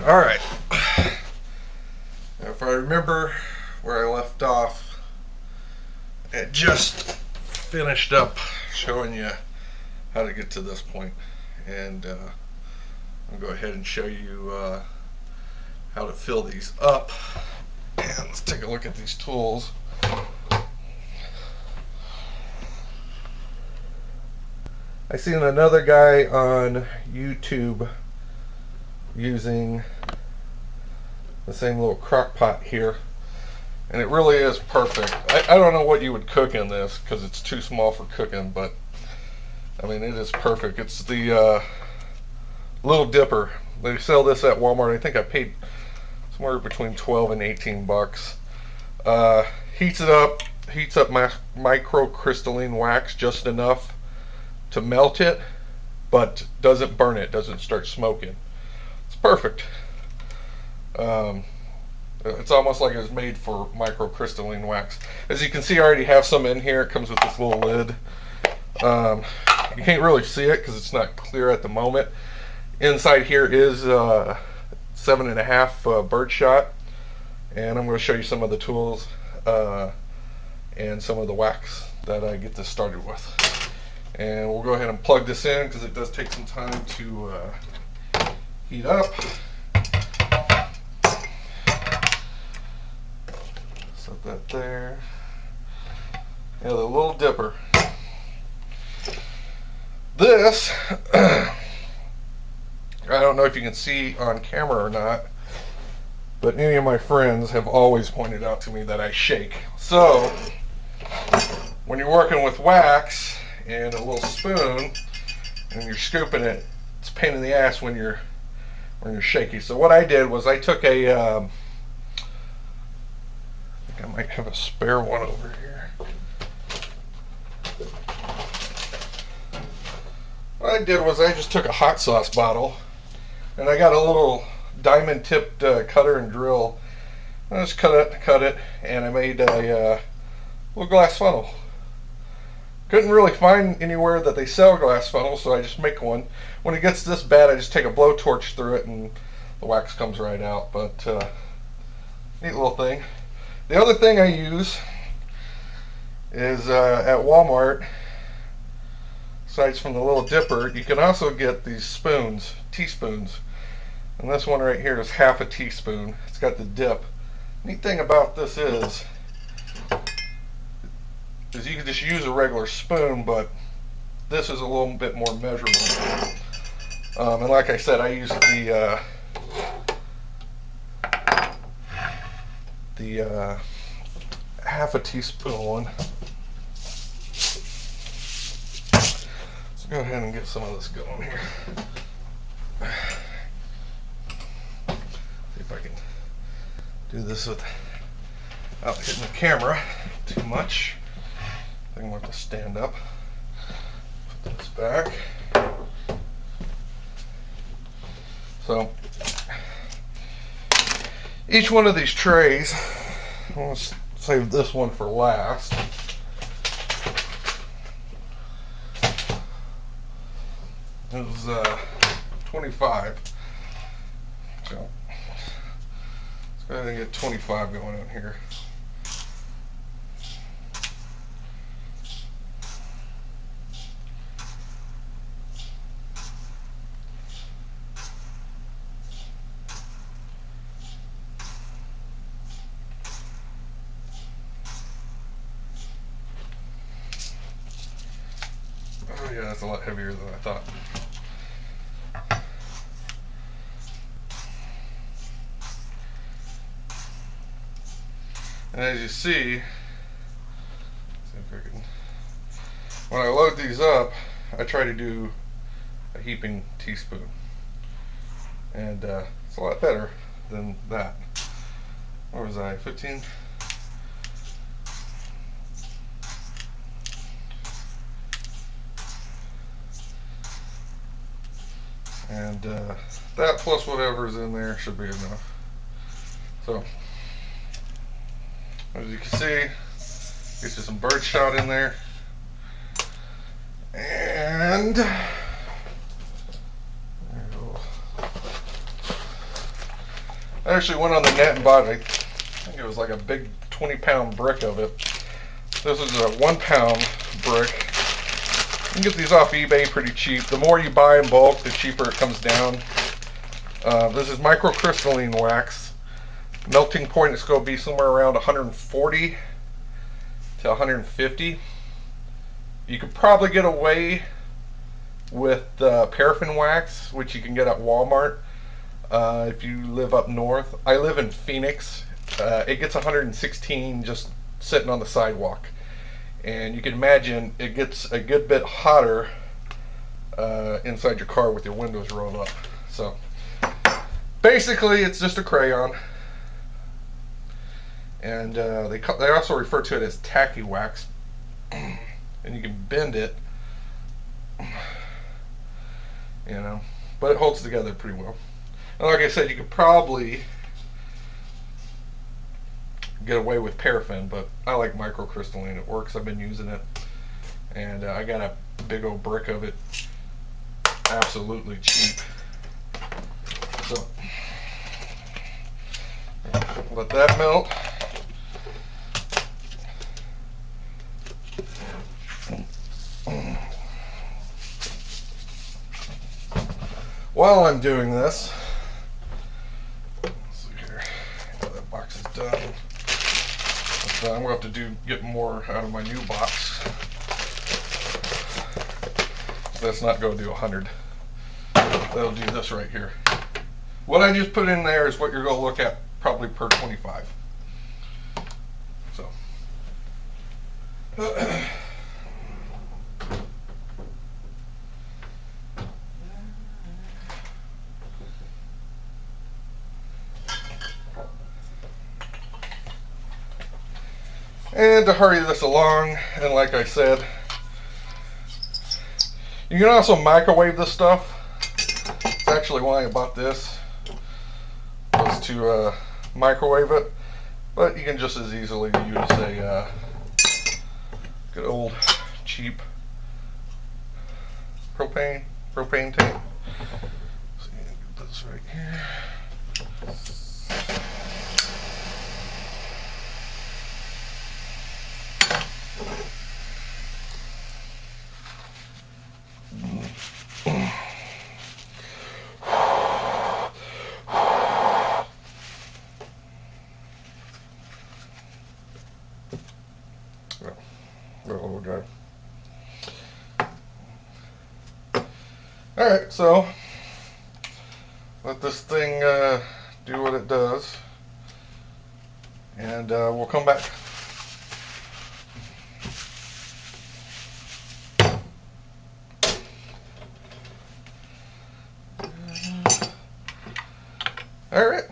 Alright. If I remember where I left off, I just finished up showing you how to get to this point. And I'll go ahead and show you how to fill these up. And let's take a look at these tools. I seen another guy on YouTube using the same little crock pot here, and it really is perfect. I don't know what you would cook in this because it's too small for cooking, but I mean it is perfect. It's the Little Dipper. They sell this at Walmart. I think I paid somewhere between 12 and 18 bucks. Heats up microcrystalline wax just enough to melt it, but doesn't burn it, doesn't start smoking. It's perfect. It's almost like it was made for microcrystalline wax. As you can see, I already have some in here. It comes with this little lid. You can't really see it because it's not clear at the moment. Inside here is 7.5 birdshot, and I'm going to show you some of the tools and some of the wax that I get this started with. And we'll go ahead and plug this in because it does take some time to heat up. Set that there. Yeah, the Little Dipper. This, I don't know if you can see on camera or not, but any of my friends have always pointed out to me that I shake. So, when you're working with wax and a little spoon and you're scooping it, it's a pain in the ass when you're shaky. So what I did was I took a I think I might have a spare one over here. What I did was I just took a hot sauce bottle and I got a little diamond tipped cutter and drill. I just cut it, and I made a little glass funnel. Couldn't really find anywhere that they sell glass funnels, so I just make one. When it gets this bad, I just take a blowtorch through it and the wax comes right out. But neat little thing. The other thing I use is at Walmart, aside from the Little Dipper, you can also get these spoons, teaspoons. And this one right here is half a teaspoon. It's got the dip. Neat thing about this is you can just use a regular spoon, but this is a little bit more measurable. And like I said, I use the half a teaspoon one. Let's go ahead and get some of this going here. See if I can do this without hitting the camera too much. I think I'm going to stand up. Put this back. So, each one of these trays, I'm going to save this one for last. It was 25. So, let's go ahead and get 25 going in here. Oh yeah, that's a lot heavier than I thought. And as you see if I can, when I load these up, I try to do a heaping teaspoon. And it's a lot better than that. What was I, 15? And that plus whatever's in there should be enough. So, as you can see, get you some birdshot in there. And I actually went on the net and bought, I think it was like a big 20-pound brick of it. This is a 1-pound brick. You can get these off eBay pretty cheap. The more you buy in bulk, the cheaper it comes down. This is microcrystalline wax. Melting point is going to be somewhere around 140 to 150. You could probably get away with paraffin wax, which you can get at Walmart if you live up north. I live in Phoenix. It gets 116 just sitting on the sidewalk. And you can imagine it gets a good bit hotter inside your car with your windows rolled up. So basically it's just a crayon. And they also refer to it as tacky wax. And you can bend it, you know, but it holds together pretty well. And like I said, you could probably get away with paraffin, but I like microcrystalline. It works. I've been using it, and I got a big old brick of it, absolutely cheap. So let that melt. While I'm doing this, let's see here. Oh, that box is done. I'm going to have to get more out of my new box. So that's not going to do 100. That'll do this right here. What I just put in there is what you're going to look at probably per 25. So. And to hurry this along, and like I said, you can also microwave this stuff. It's actually why I bought this, was to microwave it. But you can just as easily use a good old cheap propane tank. So you can get this right here. Alright, so let this thing do what it does, and we'll come back. Alright.